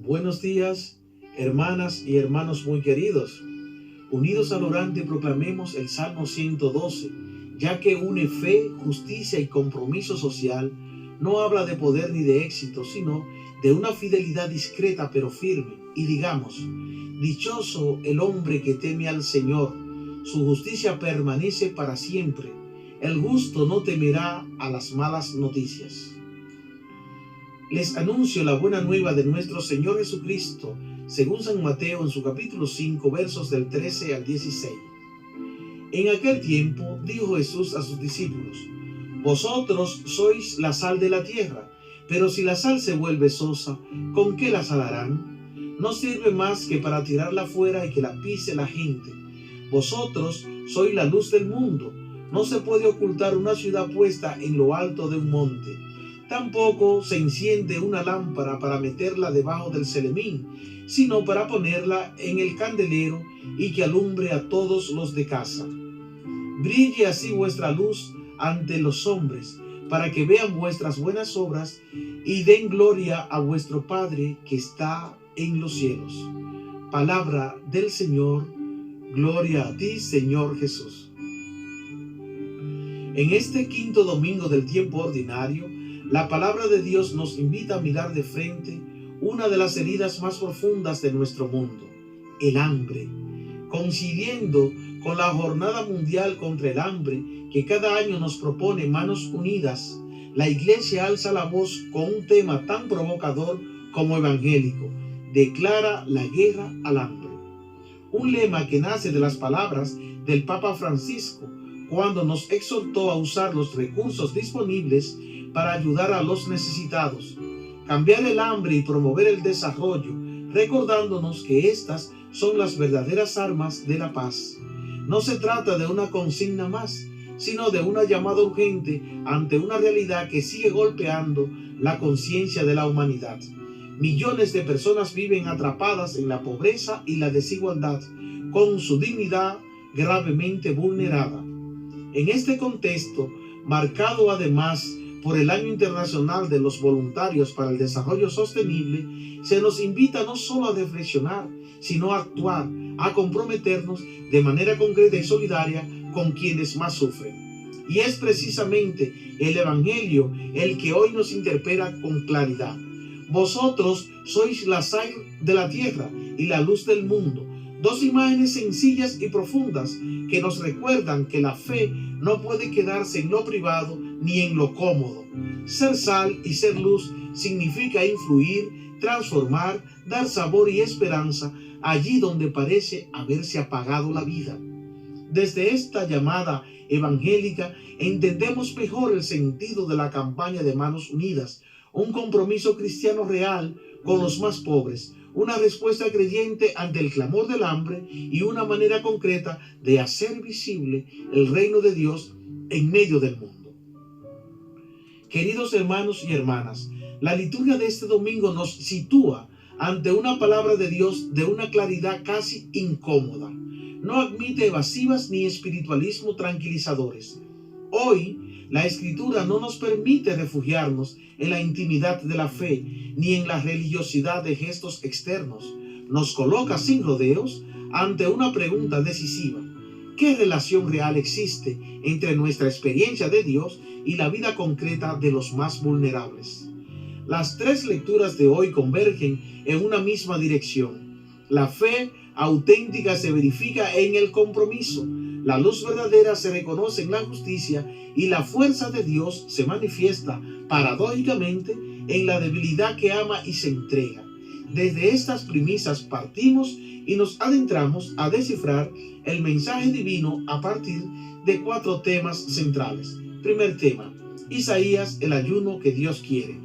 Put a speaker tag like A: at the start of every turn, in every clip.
A: Buenos días, hermanas y hermanos muy queridos. Unidos al orante proclamemos el Salmo 112, ya que une fe, justicia y compromiso social. No habla de poder ni de éxito, sino de una fidelidad discreta pero firme. Y digamos, dichoso el hombre que teme al Señor, su justicia permanece para siempre. El justo no temerá a las malas noticias. Les anuncio la buena nueva de nuestro Señor Jesucristo, según San Mateo en su capítulo 5, versos del 13 al 16. En aquel tiempo dijo Jesús a sus discípulos: Vosotros sois la sal de la tierra, pero si la sal se vuelve sosa, ¿con qué la salarán? No sirve más que para tirarla fuera y que la pise la gente. Vosotros sois la luz del mundo. No se puede ocultar una ciudad puesta en lo alto de un monte. Tampoco se enciende una lámpara para meterla debajo del celemín, sino para ponerla en el candelero y que alumbre a todos los de casa. Brille así vuestra luz ante los hombres, para que vean vuestras buenas obras y den gloria a vuestro Padre que está en los cielos. Palabra del Señor. Gloria a ti, Señor Jesús. En este quinto domingo del tiempo ordinario, la palabra de Dios nos invita a mirar de frente una de las heridas más profundas de nuestro mundo, el hambre. Coincidiendo con la Jornada Mundial contra el Hambre que cada año nos propone Manos Unidas, la Iglesia alza la voz con un tema tan provocador como evangélico: declara la guerra al hambre. Un lema que nace de las palabras del Papa Francisco cuando nos exhortó a usar los recursos disponibles para ayudar a los necesitados, cambiar el hambre y promover el desarrollo, recordándonos que estas son las verdaderas armas de la paz. No se trata de una consigna más, sino de una llamada urgente ante una realidad que sigue golpeando la conciencia de la humanidad. Millones de personas viven atrapadas en la pobreza y la desigualdad, con su dignidad gravemente vulnerada. En este contexto, marcado además por el Año Internacional de los Voluntarios para el Desarrollo Sostenible, se nos invita no solo a reflexionar, sino a actuar, a comprometernos de manera concreta y solidaria con quienes más sufren. Y es precisamente el Evangelio el que hoy nos interpela con claridad. Vosotros sois la sal de la tierra y la luz del mundo. Dos imágenes sencillas y profundas que nos recuerdan que la fe no puede quedarse en lo privado ni en lo cómodo. Ser sal y ser luz significa influir, transformar, dar sabor y esperanza allí donde parece haberse apagado la vida. Desde esta llamada evangélica entendemos mejor el sentido de la campaña de Manos Unidas, un compromiso cristiano real con los más pobres, una respuesta creyente ante el clamor del hambre y una manera concreta de hacer visible el reino de Dios en medio del mundo. Queridos hermanos y hermanas, la liturgia de este domingo nos sitúa ante una palabra de Dios de una claridad casi incómoda. No admite evasivas ni espiritualismo tranquilizadores. Hoy, la Escritura no nos permite refugiarnos en la intimidad de la fe ni en la religiosidad de gestos externos. Nos coloca sin rodeos ante una pregunta decisiva: ¿qué relación real existe entre nuestra experiencia de Dios y la vida concreta de los más vulnerables? Las tres lecturas de hoy convergen en una misma dirección. La fe auténtica se verifica en el compromiso. La luz verdadera se reconoce en la justicia y la fuerza de Dios se manifiesta paradójicamente en la debilidad que ama y se entrega. Desde estas premisas partimos y nos adentramos a descifrar el mensaje divino a partir de 4 temas centrales. Primer tema: Isaías, el ayuno que Dios quiere.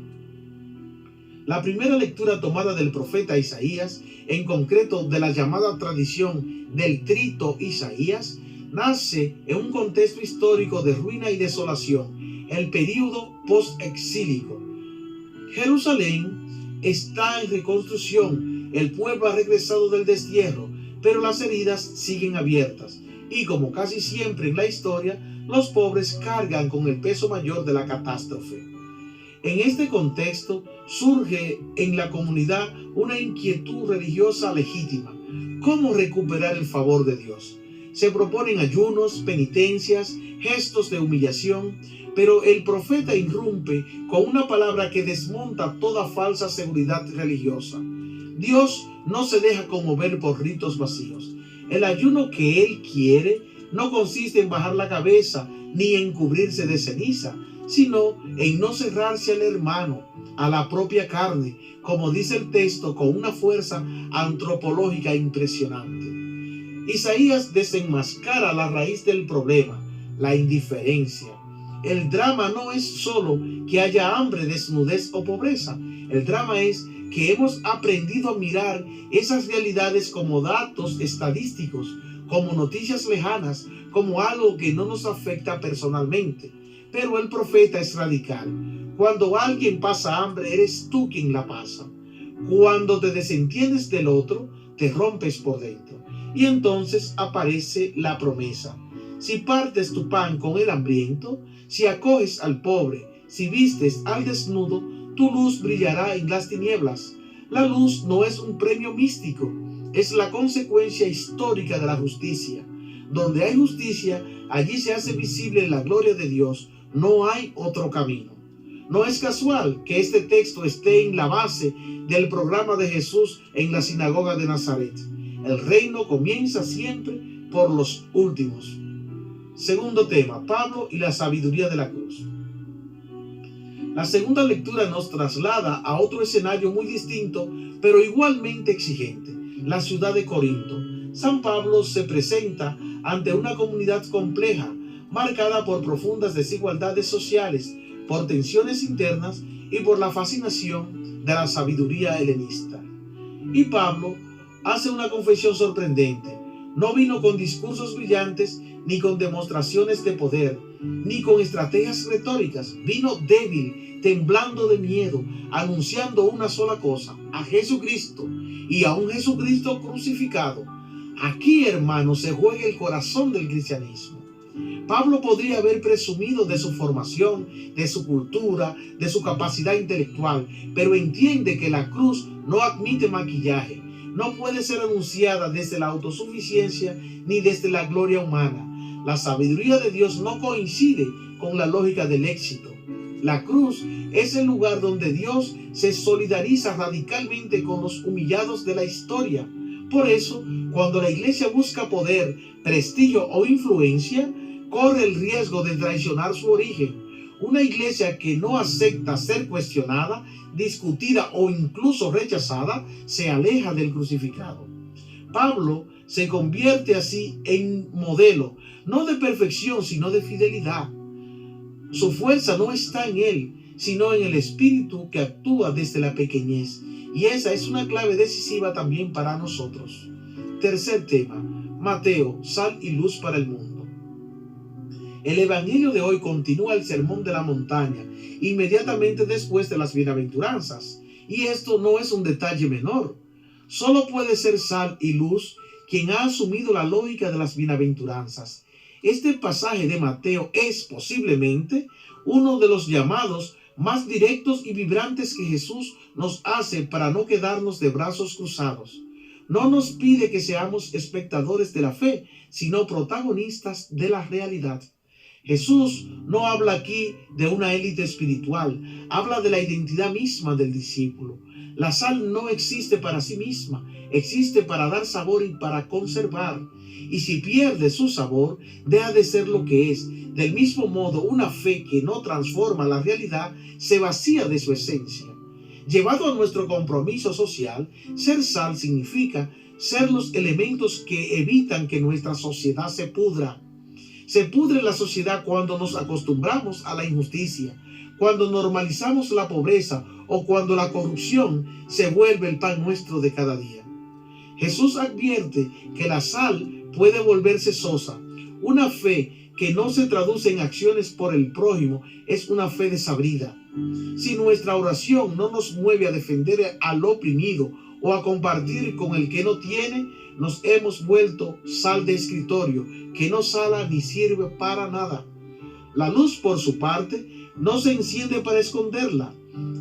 A: La primera lectura tomada del profeta Isaías, en concreto de la llamada tradición del Trito Isaías, nace en un contexto histórico de ruina y desolación, el período post-exílico. Jerusalén está en reconstrucción, el pueblo ha regresado del destierro, pero las heridas siguen abiertas y, como casi siempre en la historia, los pobres cargan con el peso mayor de la catástrofe. En este contexto surge en la comunidad una inquietud religiosa legítima. ¿Cómo recuperar el favor de Dios? Se proponen ayunos, penitencias, gestos de humillación, pero el profeta irrumpe con una palabra que desmonta toda falsa seguridad religiosa. Dios no se deja conmover por ritos vacíos. El ayuno que Él quiere no consiste en bajar la cabeza ni en cubrirse de ceniza, sino en no cerrarse al hermano, a la propia carne, como dice el texto con una fuerza antropológica impresionante. Isaías desenmascara la raíz del problema, la indiferencia. El drama no es solo que haya hambre, desnudez o pobreza. El drama es que hemos aprendido a mirar esas realidades como datos estadísticos, como noticias lejanas, como algo que no nos afecta personalmente. Pero el profeta es radical. Cuando alguien pasa hambre, eres tú quien la pasa. Cuando te desentiendes del otro, te rompes por dentro. Y entonces aparece la promesa. Si partes tu pan con el hambriento, si acoges al pobre, si vistes al desnudo, tu luz brillará en las tinieblas. La luz no es un premio místico, es la consecuencia histórica de la justicia. Donde hay justicia, allí se hace visible la gloria de Dios. No hay otro camino. No es casual que este texto esté en la base del programa de Jesús en la sinagoga de Nazaret. El reino comienza siempre por los últimos. Segundo tema, Pablo y la sabiduría de la cruz. La segunda lectura nos traslada a otro escenario muy distinto, pero igualmente exigente, la ciudad de Corinto. San Pablo se presenta ante una comunidad compleja, marcada por profundas desigualdades sociales, por tensiones internas y por la fascinación de la sabiduría helenista. Y Pablo hace una confesión sorprendente. No vino con discursos brillantes, ni con demostraciones de poder, ni con estrategias retóricas. Vino débil, temblando de miedo, anunciando una sola cosa: a Jesucristo, y a un Jesucristo crucificado. Aquí, hermanos, se juega el corazón del cristianismo. Pablo podría haber presumido de su formación, de su cultura, de su capacidad intelectual, pero entiende que la cruz no admite maquillaje. No puede ser anunciada desde la autosuficiencia ni desde la gloria humana. La sabiduría de Dios no coincide con la lógica del éxito. La cruz es el lugar donde Dios se solidariza radicalmente con los humillados de la historia. Por eso, cuando la iglesia busca poder, prestigio o influencia, corre el riesgo de traicionar su origen. Una iglesia que no acepta ser cuestionada, discutida o incluso rechazada, se aleja del crucificado. Pablo se convierte así en modelo, no de perfección, sino de fidelidad. Su fuerza no está en él, sino en el Espíritu que actúa desde la pequeñez. Y esa es una clave decisiva también para nosotros. Tercer tema, Mateo, sal y luz para el mundo. El evangelio de hoy continúa el sermón de la montaña, inmediatamente después de las bienaventuranzas. Y esto no es un detalle menor. Solo puede ser sal y luz quien ha asumido la lógica de las bienaventuranzas. Este pasaje de Mateo es posiblemente uno de los llamados más directos y vibrantes que Jesús nos hace para no quedarnos de brazos cruzados. No nos pide que seamos espectadores de la fe, sino protagonistas de la realidad. Jesús no habla aquí de una élite espiritual, habla de la identidad misma del discípulo. La sal no existe para sí misma, existe para dar sabor y para conservar. Y si pierde su sabor, deja de ser lo que es. Del mismo modo, una fe que no transforma la realidad se vacía de su esencia. Llevado a nuestro compromiso social, ser sal significa ser los elementos que evitan que nuestra sociedad se pudra. Se pudre la sociedad cuando nos acostumbramos a la injusticia, cuando normalizamos la pobreza o cuando la corrupción se vuelve el pan nuestro de cada día. Jesús advierte que la sal puede volverse sosa. Una fe que no se traduce en acciones por el prójimo es una fe desabrida. Si nuestra oración no nos mueve a defender al oprimido o a compartir con el que no tiene, nos hemos vuelto sal de escritorio que no sala ni sirve para nada. La luz, por su parte, no se enciende para esconderla.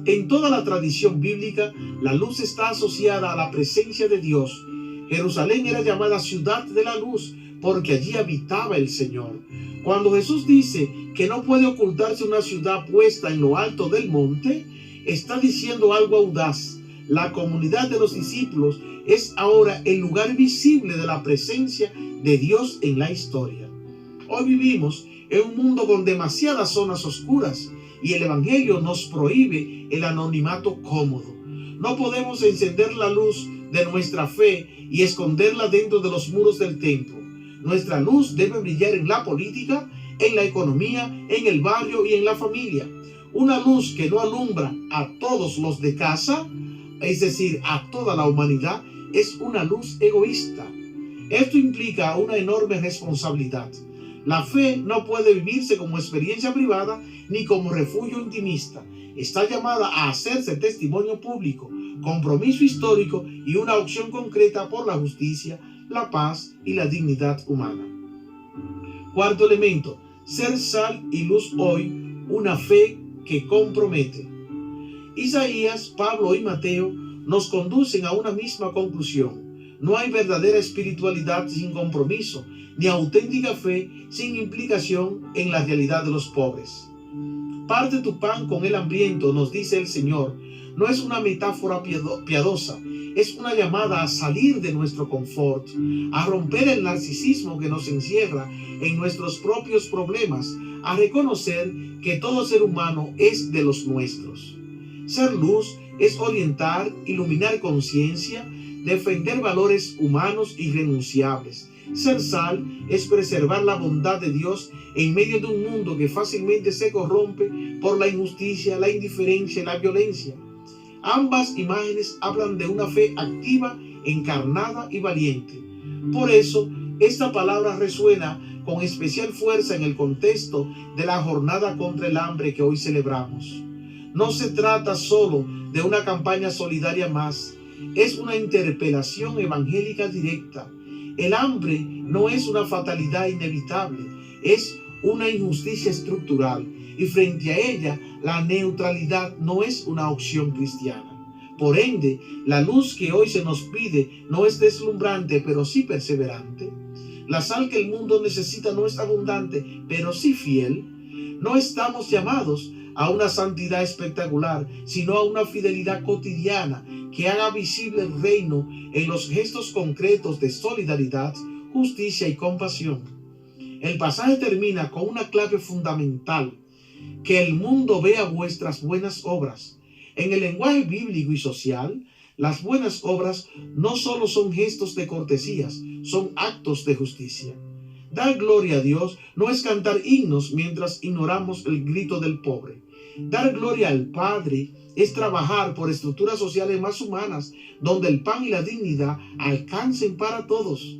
A: En toda la tradición bíblica, la luz está asociada a la presencia de Dios. Jerusalén era llamada ciudad de la luz porque allí habitaba el Señor. Cuando Jesús dice que no puede ocultarse una ciudad puesta en lo alto del monte, está diciendo algo audaz. La comunidad de los discípulos es ahora el lugar visible de la presencia de Dios en la historia. Hoy vivimos en un mundo con demasiadas zonas oscuras y el Evangelio nos prohíbe el anonimato cómodo. No podemos encender la luz de nuestra fe y esconderla dentro de los muros del templo. Nuestra luz debe brillar en la política, en la economía, en el barrio y en la familia. Una luz que no alumbra a todos los de casa, es decir, a toda la humanidad, es una luz egoísta. Esto implica una enorme responsabilidad. La fe no puede vivirse como experiencia privada ni como refugio intimista. Está llamada a hacerse testimonio público, compromiso histórico y una opción concreta por la justicia, la paz y la dignidad humana. Cuarto elemento, ser sal y luz hoy, una fe que compromete. Isaías, Pablo y Mateo nos conducen a una misma conclusión. No hay verdadera espiritualidad sin compromiso, ni auténtica fe sin implicación en la realidad de los pobres. Parte tu pan con el hambriento, nos dice el Señor. No es una metáfora piadosa, es una llamada a salir de nuestro confort, a romper el narcisismo que nos encierra en nuestros propios problemas, a reconocer que todo ser humano es de los nuestros. Ser luz es orientar, iluminar conciencia, defender valores humanos irrenunciables. Ser sal es preservar la bondad de Dios en medio de un mundo que fácilmente se corrompe por la injusticia, la indiferencia y la violencia. Ambas imágenes hablan de una fe activa, encarnada y valiente. Por eso, esta palabra resuena con especial fuerza en el contexto de la jornada contra el hambre que hoy celebramos. No se trata solo de una campaña solidaria más, es una interpelación evangélica directa. El hambre no es una fatalidad inevitable, es una injusticia estructural y frente a ella la neutralidad no es una opción cristiana. Por ende, la luz que hoy se nos pide no es deslumbrante, pero sí perseverante. La sal que el mundo necesita no es abundante, pero sí fiel. No estamos llamados a una santidad espectacular, sino a una fidelidad cotidiana que haga visible el reino en los gestos concretos de solidaridad, justicia y compasión. El pasaje termina con una clave fundamental: que el mundo vea vuestras buenas obras. En el lenguaje bíblico y social, las buenas obras no solo son gestos de cortesías, son actos de justicia. Dar gloria a Dios no es cantar himnos mientras ignoramos el grito del pobre. Dar gloria al Padre es trabajar por estructuras sociales más humanas, donde el pan y la dignidad alcancen para todos.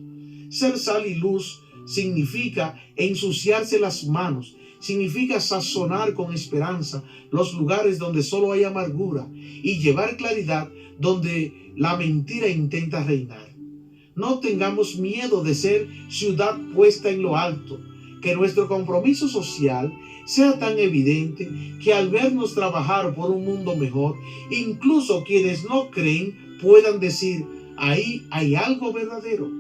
A: Ser sal y luz significa ensuciarse las manos, significa sazonar con esperanza los lugares donde solo hay amargura y llevar claridad donde la mentira intenta reinar. No tengamos miedo de ser ciudad puesta en lo alto, que nuestro compromiso social sea tan evidente que al vernos trabajar por un mundo mejor, incluso quienes no creen puedan decir: ahí hay algo verdadero.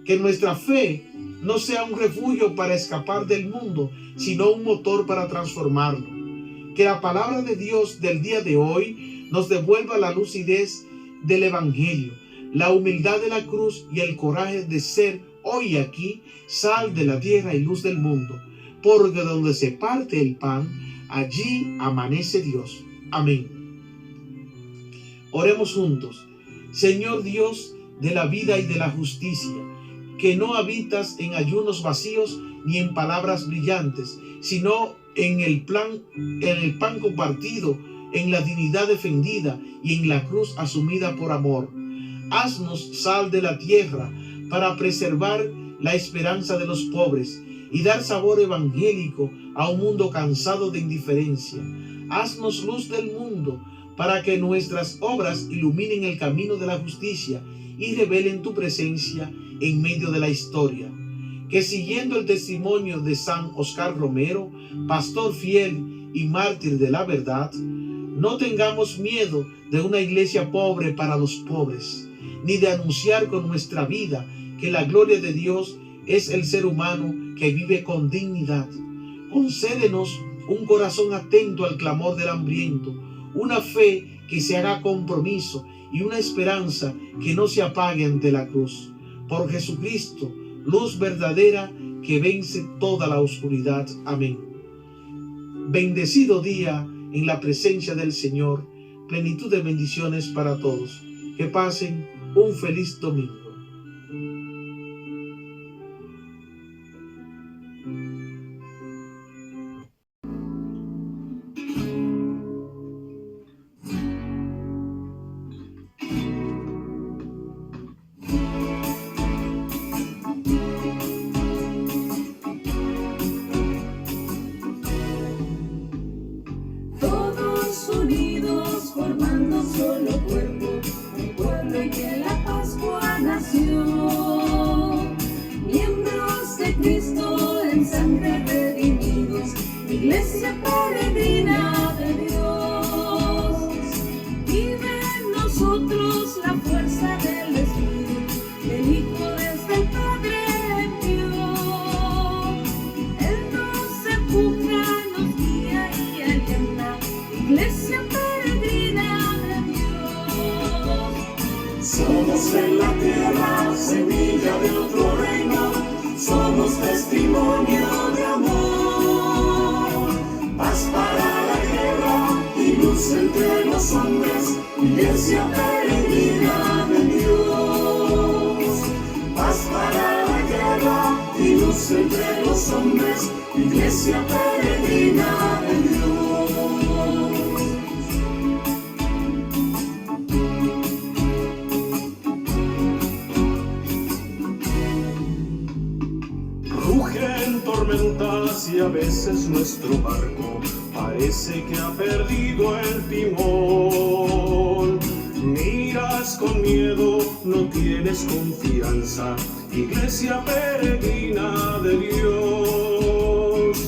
A: Que nuestra fe no sea un refugio para escapar del mundo, sino un motor para transformarlo. Que la palabra de Dios del día de hoy nos devuelva la lucidez del Evangelio, la humildad de la cruz y el coraje de ser hoy aquí sal de la tierra y luz del mundo, porque donde se parte el pan, allí amanece Dios. Amén. Oremos juntos. Señor Dios de la vida y de la justicia, que no habitas en ayunos vacíos ni en palabras brillantes, sino en el pan compartido, en la dignidad defendida y en la cruz asumida por amor. Haznos sal de la tierra para preservar la esperanza de los pobres y dar sabor evangélico a un mundo cansado de indiferencia. Haznos luz del mundo para que nuestras obras iluminen el camino de la justicia y revelen tu presencia en medio de la historia. Que siguiendo el testimonio de San Oscar Romero, pastor fiel y mártir de la verdad, no tengamos miedo de una iglesia pobre para los pobres, ni de anunciar con nuestra vida que la gloria de Dios es el ser humano que vive con dignidad. Concédenos un corazón atento al clamor del hambriento, una fe que se haga compromiso y una esperanza que no se apague ante la cruz. Por Jesucristo, luz verdadera que vence toda la oscuridad. Amén. Bendecido día en la presencia del Señor, plenitud de bendiciones para todos. Que pasen un feliz domingo.
B: Unidos formando solo cuerpo, un pueblo en que la Pascua nació. Miembros de Cristo en sangre redimidos, iglesia peregrina de Dios. Vive en nosotros la fuerza del Espíritu, el Hijo desde el Padre envió. Él nos empuja, nos guía y alienta, iglesia peregrina de Dios. Somos en la tierra, semilla de otro reino, somos testimonio de amor. Paz para la guerra y luz entre los hombres, iglesia peregrina de Dios. Paz para la guerra y luz entre los hombres, iglesia peregrina de Dios.
C: Rugen tormentas y a veces nuestro barco parece que ha perdido el timón. Miras con miedo, no tienes confianza, iglesia peregrina de Dios.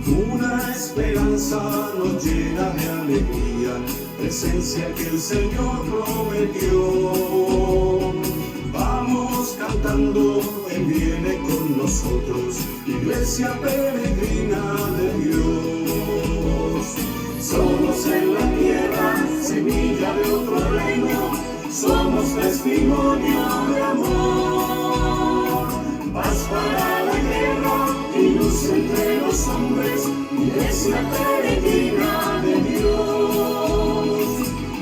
C: Una esperanza nos llena de alegría, presencia que el Señor prometió. Vamos cantando, Él viene con nosotros, iglesia peregrina de Dios. Somos en la tierra, semilla de otro reino, somos testimonio de amor. Paz para la guerra y luz entre los hombres, iglesia peregrina de Dios.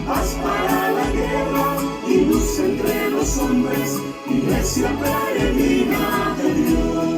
C: Paz para la guerra y luz entre los hombres, iglesia peregrina de Dios.